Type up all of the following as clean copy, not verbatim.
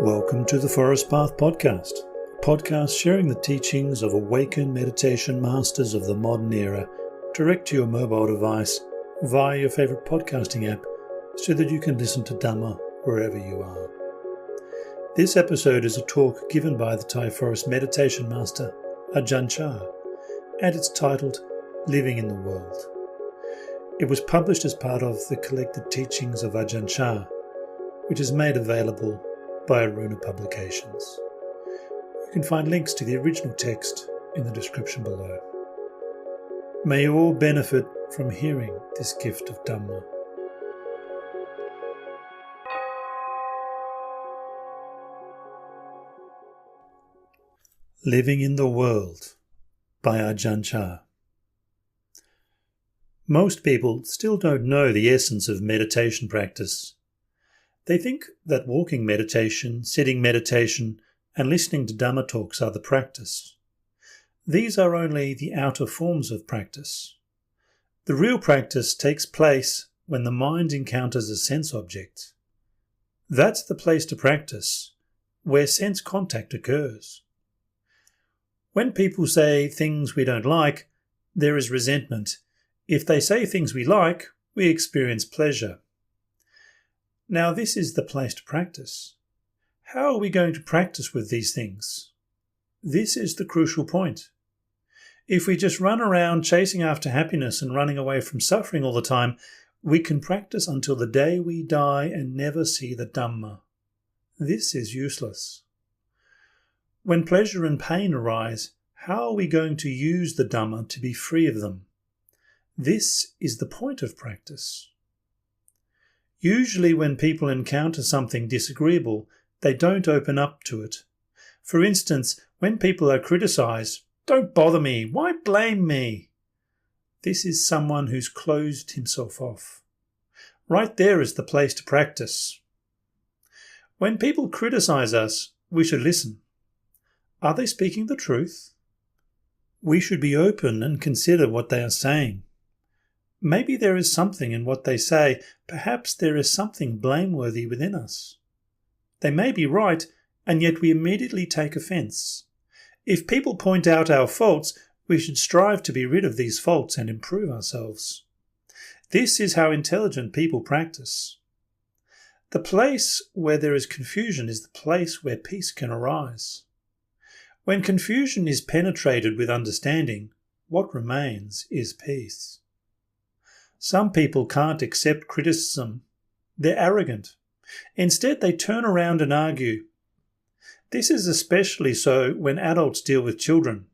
Welcome to the Forest Path Podcast, a podcast sharing the teachings of awakened meditation masters of the modern era direct to your mobile device via your favourite podcasting app so that you can listen to Dhamma wherever you are. This episode is a talk given by the Thai forest meditation master Ajahn Chah, and it's titled Living in the World. It was published as part of the collected teachings of Ajahn Chah, which is made available by Aruna Publications. You can find links to the original text in the description below. May you all benefit from hearing this gift of Dhamma. Living in the World by Ajahn Chah. Most people still don't know the essence of meditation practice. They think that walking meditation, sitting meditation, and listening to Dhamma talks are the practice. These are only the outer forms of practice. The real practice takes place when the mind encounters a sense object. That's the place to practice, where sense contact occurs. When people say things we don't like, there is resentment. If they say things we like, we experience pleasure. Now this is the place to practice. How are we going to practice with these things? This is the crucial point. If we just run around chasing after happiness and running away from suffering all the time, we can practice until the day we die and never see the Dhamma. This is useless. When pleasure and pain arise, how are we going to use the Dhamma to be free of them? This is the point of practice. Usually when people encounter something disagreeable, they don't open up to it. For instance, when people are criticized, "Don't bother me, why blame me?" This is someone who's closed himself off. Right there is the place to practice. When people criticize us, we should listen. Are they speaking the truth? We should be open and consider what they are saying. Maybe there is something in what they say. Perhaps there is something blameworthy within us. They may be right, and yet we immediately take offence. If people point out our faults, we should strive to be rid of these faults and improve ourselves. This is how intelligent people practice. The place where there is confusion is the place where peace can arise. When confusion is penetrated with understanding, what remains is peace. Some people can't accept criticism. They're arrogant. Instead, they turn around and argue. This is especially so when adults deal with children.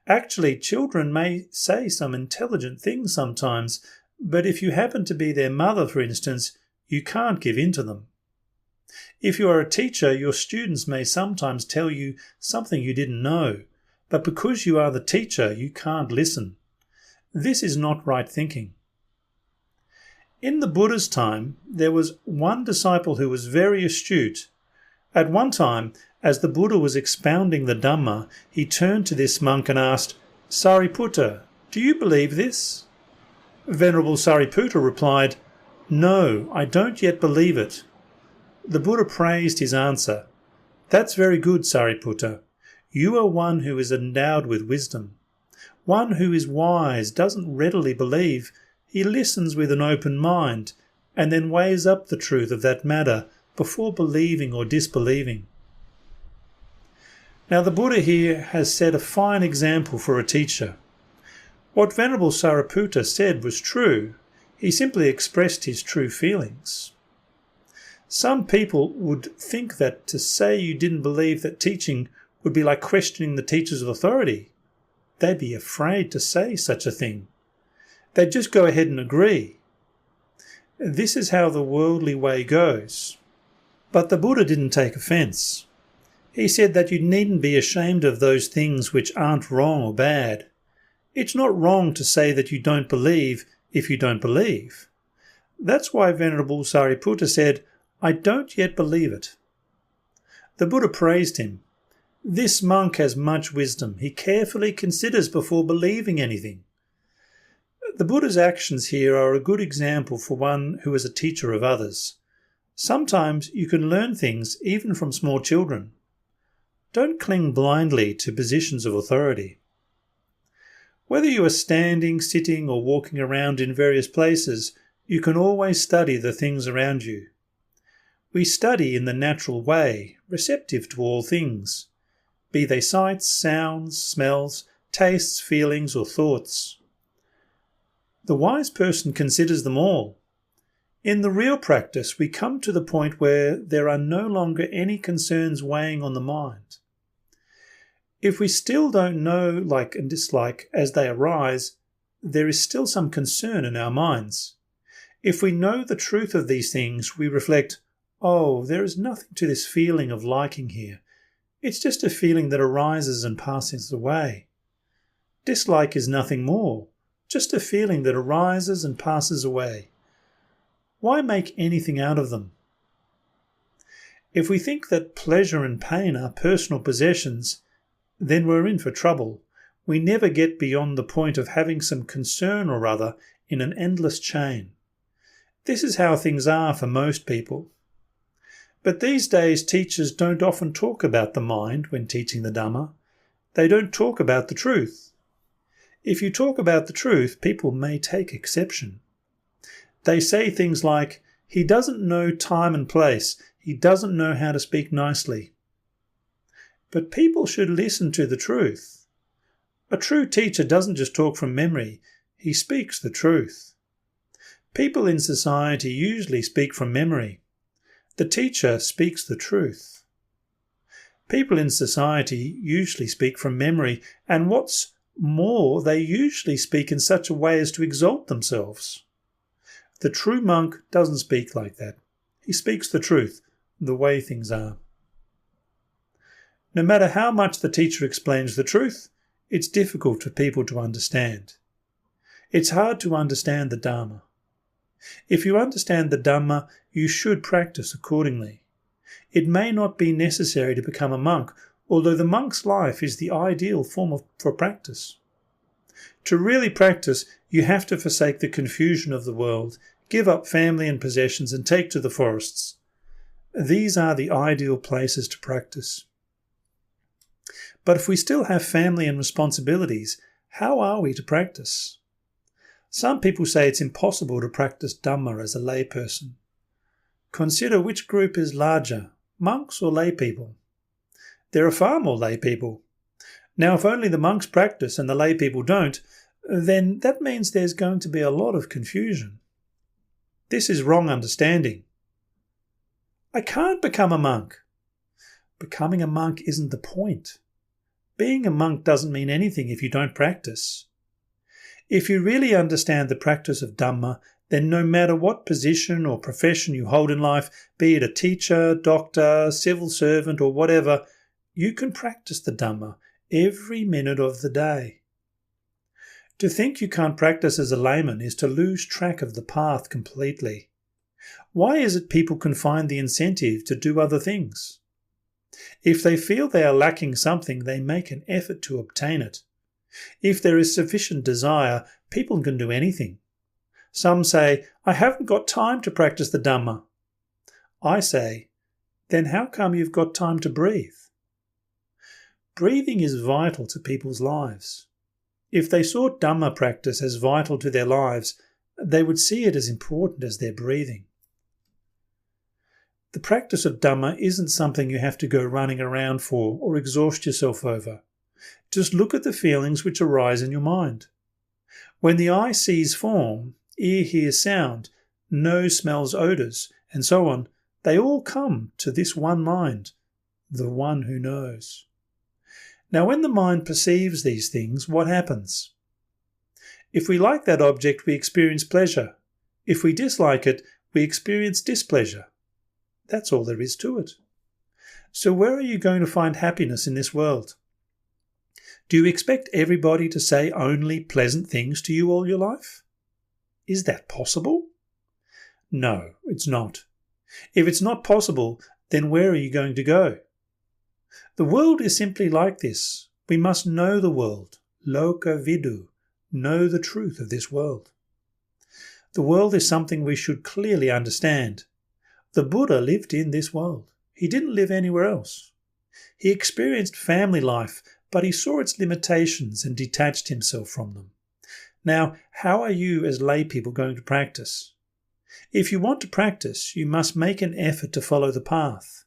Actually, children may say some intelligent things sometimes, but if you happen to be their mother, for instance, you can't give in to them. If you are a teacher, your students may sometimes tell you something you didn't know, but because you are the teacher, you can't listen. This is not right thinking. In the Buddha's time, there was one disciple who was very astute. At one time, as the Buddha was expounding the Dhamma, he turned to this monk and asked, "Sariputta, do you believe this?" Venerable Sariputta replied, "No, I don't yet believe it." The Buddha praised his answer. "That's very good, Sariputta. You are one who is endowed with wisdom. One who is wise doesn't readily believe. He listens with an open mind and then weighs up the truth of that matter before believing or disbelieving." Now the Buddha here has set a fine example for a teacher. What Venerable Sariputta said was true. He simply expressed his true feelings. Some people would think that to say you didn't believe that teaching would be like questioning the teacher's authority. They'd be afraid to say such a thing. They'd just go ahead and agree. This is how the worldly way goes. But the Buddha didn't take offence. He said that you needn't be ashamed of those things which aren't wrong or bad. It's not wrong to say that you don't believe if you don't believe. That's why Venerable Sariputta said, "I don't yet believe it." The Buddha praised him. This monk has much wisdom. He carefully considers before believing anything. The Buddha's actions here are a good example for one who is a teacher of others. Sometimes you can learn things even from small children. Don't cling blindly to positions of authority. Whether you are standing, sitting, or walking around in various places, you can always study the things around you. We study in the natural way, receptive to all things, be they sights, sounds, smells, tastes, feelings, or thoughts. The wise person considers them all. In the real practice, we come to the point where there are no longer any concerns weighing on the mind. If we still don't know like and dislike as they arise, there is still some concern in our minds. If we know the truth of these things, we reflect, oh, there is nothing to this feeling of liking here. It's just a feeling that arises and passes away. Dislike is nothing more, just a feeling that arises and passes away. Why make anything out of them? If we think that pleasure and pain are personal possessions, then we're in for trouble. We never get beyond the point of having some concern or other in an endless chain. This is how things are for most people. But these days teachers don't often talk about the mind when teaching the Dhamma. They don't talk about the truth. If you talk about the truth, people may take exception. They say things like, he doesn't know time and place, he doesn't know how to speak nicely. But people should listen to the truth. A true teacher doesn't just talk from memory, he speaks the truth. People in society usually speak from memory. The teacher speaks the truth. People in society usually speak from memory, and what's more, they usually speak in such a way as to exalt themselves. The true monk doesn't speak like that. He speaks the truth, the way things are. No matter how much the teacher explains the truth, it's difficult for people to understand. It's hard to understand the Dhamma. If you understand the Dhamma, you should practice accordingly. It may not be necessary to become a monk, although the monk's life is the ideal form for practice. To really practice, you have to forsake the confusion of the world, give up family and possessions, and take to the forests. These are the ideal places to practice. But if we still have family and responsibilities, how are we to practice? Some people say it's impossible to practice Dhamma as a lay person. Consider which group is larger, monks or lay people. There are far more lay people. Now, if only the monks practice and the lay people don't, then that means there's going to be a lot of confusion. This is wrong understanding. I can't become a monk. Becoming a monk isn't the point. Being a monk doesn't mean anything if you don't practice. If you really understand the practice of Dhamma, then no matter what position or profession you hold in life, be it a teacher, doctor, civil servant or whatever, you can practice the Dhamma every minute of the day. To think you can't practice as a layman is to lose track of the path completely. Why is it people can find the incentive to do other things? If they feel they are lacking something, they make an effort to obtain it. If there is sufficient desire, people can do anything. Some say, I haven't got time to practice the Dhamma. I say, then how come you've got time to breathe? Breathing is vital to people's lives. If they saw Dhamma practice as vital to their lives, they would see it as important as their breathing. The practice of Dhamma isn't something you have to go running around for or exhaust yourself over. Just look at the feelings which arise in your mind. When the eye sees form, ear hears sound, nose smells odours, and so on, they all come to this one mind, the one who knows. Now when the mind perceives these things, what happens? If we like that object, we experience pleasure. If we dislike it, we experience displeasure. That's all there is to it. So where are you going to find happiness in this world? Do you expect everybody to say only pleasant things to you all your life? Is that possible? No, it's not. If it's not possible, then where are you going to go? The world is simply like this. We must know the world, loka vidu, know the truth of this world. The world is something we should clearly understand. The Buddha lived in this world. He didn't live anywhere else. He experienced family life, but he saw its limitations and detached himself from them. Now, how are you as lay people going to practice? If you want to practice, you must make an effort to follow the path.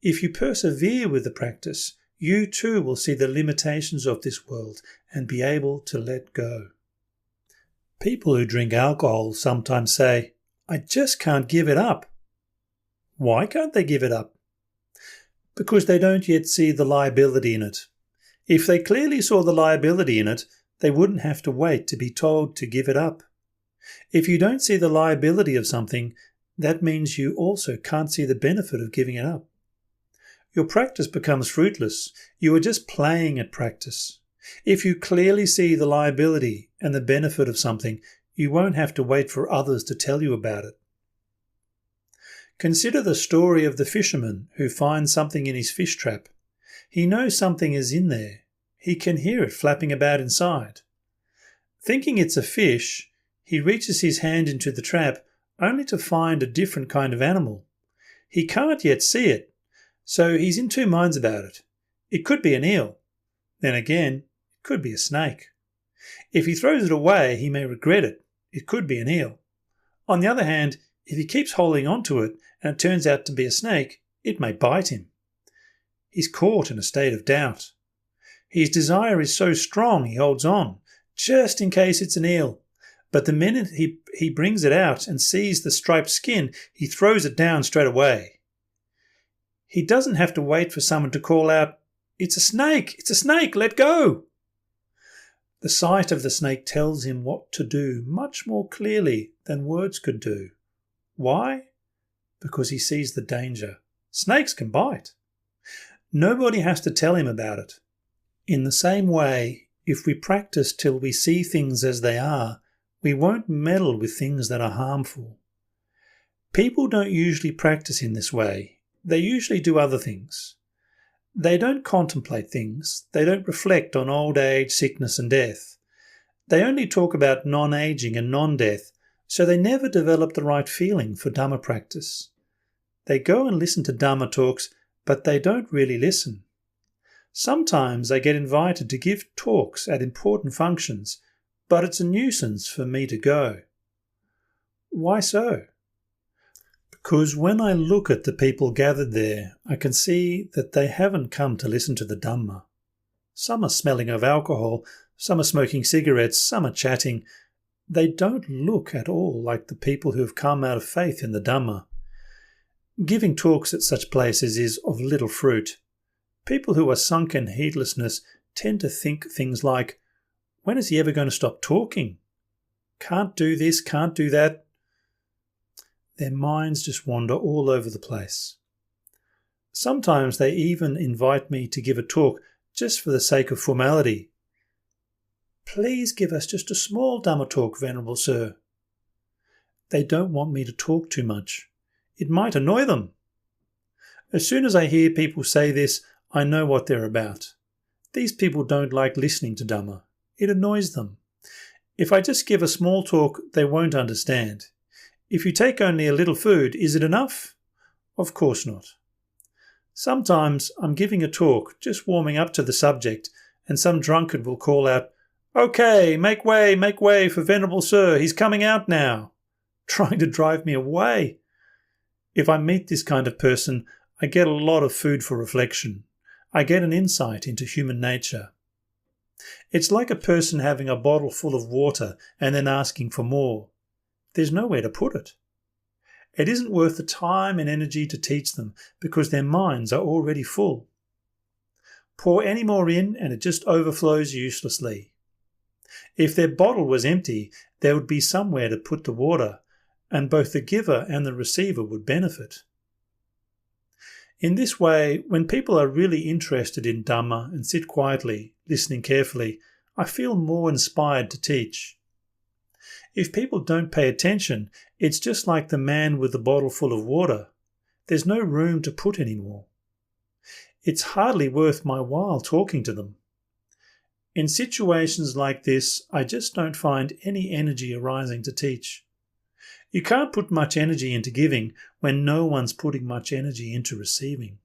If you persevere with the practice, you too will see the limitations of this world and be able to let go. People who drink alcohol sometimes say, "I just can't give it up." Why can't they give it up? Because they don't yet see the liability in it. If they clearly saw the liability in it, they wouldn't have to wait to be told to give it up. If you don't see the liability of something, that means you also can't see the benefit of giving it up. Your practice becomes fruitless. You are just playing at practice. If you clearly see the liability and the benefit of something, you won't have to wait for others to tell you about it. Consider the story of the fisherman who finds something in his fish trap. He knows something is in there. He can hear it flapping about inside. Thinking it's a fish, he reaches his hand into the trap only to find a different kind of animal. He can't yet see it, so he's in two minds about it. It could be an eel. Then again, it could be a snake. If he throws it away, he may regret it. It could be an eel. On the other hand, if he keeps holding on to it and it turns out to be a snake, it may bite him. He's caught in a state of doubt. His desire is so strong he holds on, just in case it's an eel. But the minute he brings it out and sees the striped skin, he throws it down straight away. He doesn't have to wait for someone to call out, "It's a snake! It's a snake! Let go!" The sight of the snake tells him what to do much more clearly than words could do. Why? Because he sees the danger. Snakes can bite. Nobody has to tell him about it. In the same way, if we practice till we see things as they are, we won't meddle with things that are harmful. People don't usually practice in this way. They usually do other things. They don't contemplate things. They don't reflect on old age, sickness and death. They only talk about non-aging and non-death, so they never develop the right feeling for Dhamma practice. They go and listen to Dhamma talks, but they don't really listen. Sometimes I get invited to give talks at important functions, but it's a nuisance for me to go. Why so? Because when I look at the people gathered there, I can see that they haven't come to listen to the Dhamma. Some are smelling of alcohol, some are smoking cigarettes, some are chatting. They don't look at all like the people who have come out of faith in the Dhamma. Giving talks at such places is of little fruit. People who are sunk in heedlessness tend to think things like, "When is he ever going to stop talking? Can't do this, can't do that." Their minds just wander all over the place. Sometimes they even invite me to give a talk just for the sake of formality. "Please give us just a small Dhamma talk, Venerable Sir." They don't want me to talk too much. It might annoy them. As soon as I hear people say this, I know what they're about. These people don't like listening to Dhamma. It annoys them. If I just give a small talk, they won't understand. If you take only a little food, is it enough? Of course not. Sometimes I'm giving a talk, just warming up to the subject, and some drunkard will call out, "Okay, make way for Venerable Sir, he's coming out now," trying to drive me away. If I meet this kind of person, I get a lot of food for reflection. I get an insight into human nature. It's like a person having a bottle full of water and then asking for more. There's nowhere to put it. It isn't worth the time and energy to teach them because their minds are already full. Pour any more in and it just overflows uselessly. If their bottle was empty, there would be somewhere to put the water, and both the giver and the receiver would benefit. In this way, when people are really interested in Dhamma and sit quietly, listening carefully, I feel more inspired to teach. If people don't pay attention, it's just like the man with the bottle full of water. There's no room to put any more. It's hardly worth my while talking to them. In situations like this, I just don't find any energy arising to teach. You can't put much energy into giving when no one's putting much energy into receiving.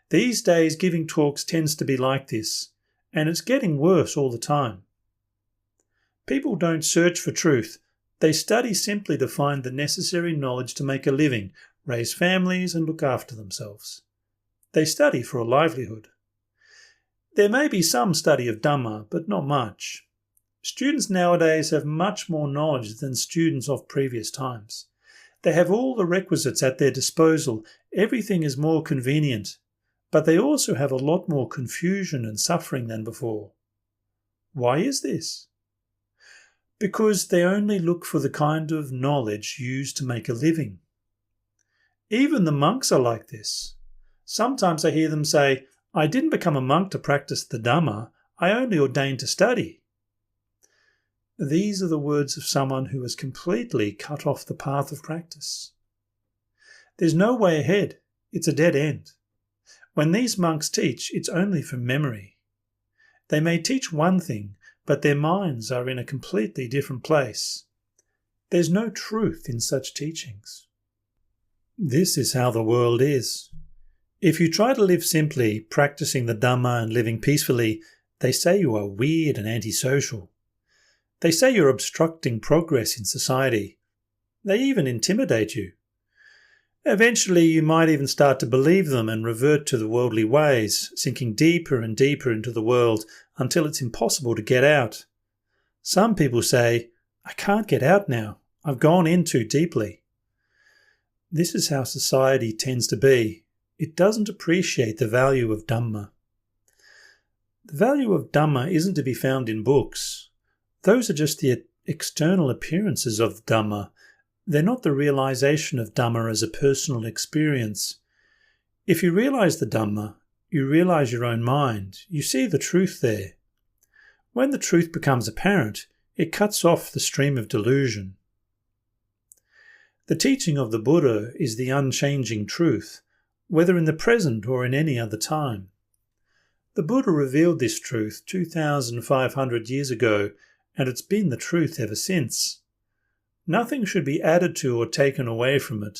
These days, giving talks tends to be like this, and it's getting worse all the time. People don't search for truth. They study simply to find the necessary knowledge to make a living, raise families, and look after themselves. They study for a livelihood. There may be some study of Dhamma, but not much. Students nowadays have much more knowledge than students of previous times. They have all the requisites at their disposal. Everything is more convenient, but they also have a lot more confusion and suffering than before. Why is this? Because they only look for the kind of knowledge used to make a living. Even the monks are like this. Sometimes I hear them say, "I didn't become a monk to practice the Dhamma, I only ordained to study." These are the words of someone who has completely cut off the path of practice. There's no way ahead. It's a dead end. When these monks teach, it's only from memory. They may teach one thing, but their minds are in a completely different place. There's no truth in such teachings. This is how the world is. If you try to live simply, practicing the Dhamma and living peacefully, they say you are weird and antisocial. They say you're obstructing progress in society. They even intimidate you. Eventually, you might even start to believe them and revert to the worldly ways, sinking deeper and deeper into the world until it's impossible to get out. Some people say, "I can't get out now. I've gone in too deeply." This is how society tends to be. It doesn't appreciate the value of Dhamma. The value of Dhamma isn't to be found in books. Those are just the external appearances of Dhamma. They're not the realization of Dhamma as a personal experience. If you realize the Dhamma, you realize your own mind. You see the truth there. When the truth becomes apparent, it cuts off the stream of delusion. The teaching of the Buddha is the unchanging truth, whether in the present or in any other time. The Buddha revealed this truth 2,500 years ago, and it's been the truth ever since. Nothing should be added to or taken away from it.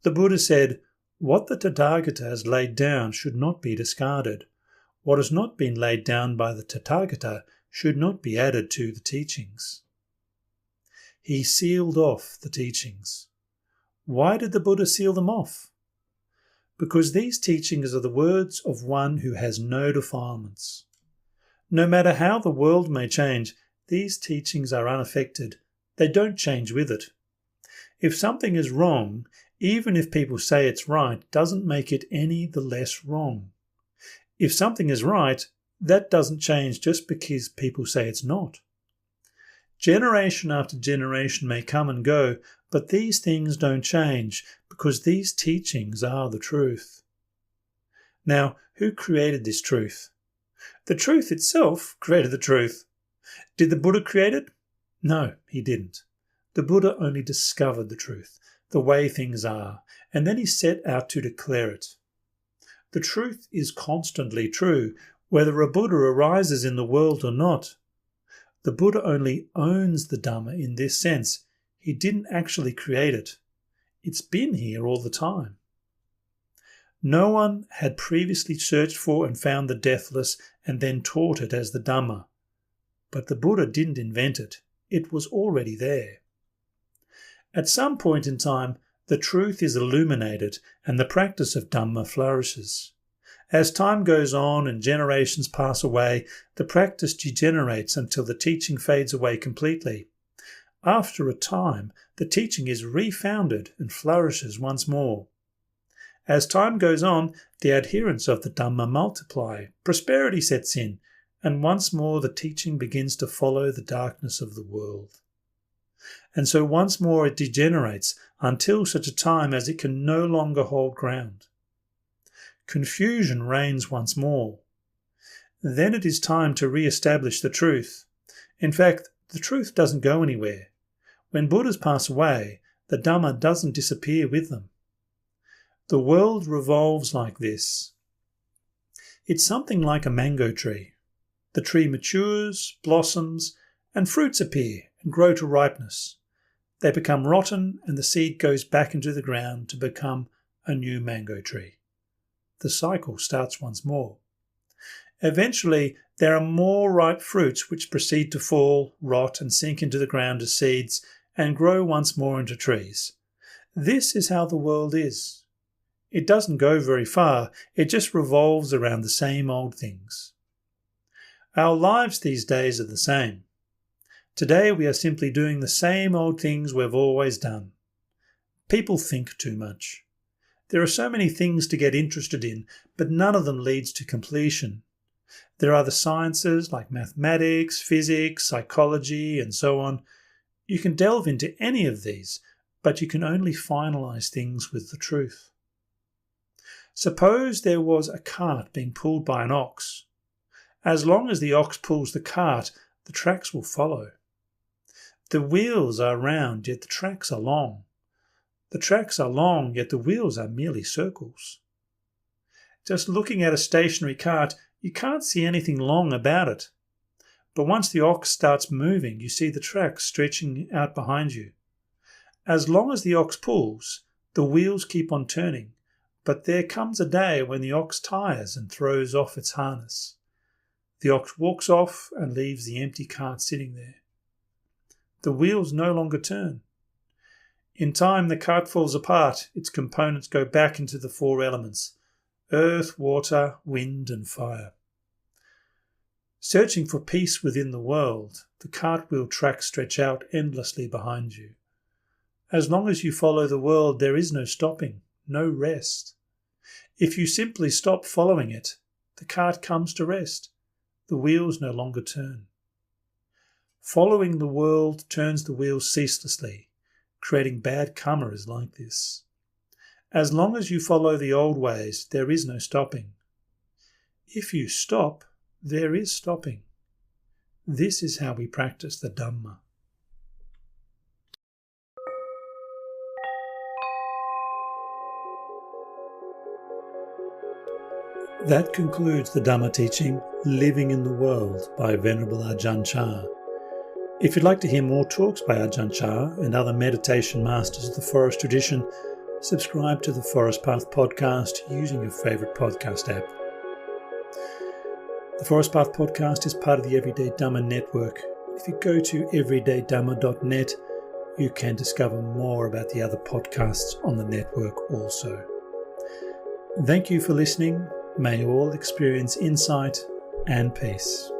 The Buddha said, "What the Tathagata has laid down should not be discarded. What has not been laid down by the Tathagata should not be added to the teachings." He sealed off the teachings. Why did the Buddha seal them off? Because these teachings are the words of one who has no defilements. No matter how the world may change, these teachings are unaffected. They don't change with it. If something is wrong, even if people say it's right, doesn't make it any the less wrong. If something is right, that doesn't change just because people say it's not. Generation after generation may come and go, but these things don't change because these teachings are the truth. Now, who created this truth? The truth itself created the truth. Did the Buddha create it? No, he didn't. The Buddha only discovered the truth, the way things are, and then he set out to declare it. The truth is constantly true, whether a Buddha arises in the world or not. The Buddha only owns the Dhamma in this sense. He didn't actually create it. It's been here all the time. No one had previously searched for and found the deathless and then taught it as the Dhamma. But the Buddha didn't invent it. It was already there. At some point in time, the truth is illuminated and the practice of Dhamma flourishes. As time goes on and generations pass away, the practice degenerates until the teaching fades away completely. After a time, the teaching is refounded and flourishes once more. As time goes on, the adherents of the Dhamma multiply, prosperity sets in, and once more the teaching begins to follow the darkness of the world. And so once more it degenerates until such a time as it can no longer hold ground. Confusion reigns once more. Then it is time to re-establish the truth. In fact, the truth doesn't go anywhere. When Buddhas pass away, the Dhamma doesn't disappear with them. The world revolves like this. It's something like a mango tree. The tree matures, blossoms, and fruits appear and grow to ripeness. They become rotten and the seed goes back into the ground to become a new mango tree. The cycle starts once more. Eventually, there are more ripe fruits which proceed to fall, rot, and sink into the ground as seeds and grow once more into trees. This is how the world is. It doesn't go very far, it just revolves around the same old things. Our lives these days are the same. Today we are simply doing the same old things we've always done. People think too much. There are so many things to get interested in, but none of them leads to completion. There are the sciences like mathematics, physics, psychology, and so on. You can delve into any of these, but you can only finalize things with the truth. Suppose there was a cart being pulled by an ox. As long as the ox pulls the cart, the tracks will follow. The wheels are round, yet the tracks are long. The tracks are long, yet the wheels are merely circles. Just looking at a stationary cart, you can't see anything long about it. But once the ox starts moving, you see the tracks stretching out behind you. As long as the ox pulls, the wheels keep on turning, but there comes a day when the ox tires and throws off its harness. The ox walks off and leaves the empty cart sitting there. The wheels no longer turn. In time, the cart falls apart, its components go back into the four elements: earth, water, wind, and fire. Searching for peace within the world, the cartwheel tracks stretch out endlessly behind you. As long as you follow the world, there is no stopping, no rest. If you simply stop following it, the cart comes to rest. The wheels no longer turn. Following the world turns the wheels ceaselessly. Creating bad karma is like this. As long as you follow the old ways, there is no stopping. If you stop, there is stopping. This is how we practice the Dhamma. That concludes the Dhamma teaching, Living in the World by Venerable Ajahn Chah. If you'd like to hear more talks by Ajahn Chah and other meditation masters of the forest tradition, subscribe to the Forest Path podcast using your favourite podcast app. The Forest Path podcast is part of the Everyday Dhamma network. If you go to everydaydhamma.net, you can discover more about the other podcasts on the network also. Thank you for listening. May you all experience insight and peace.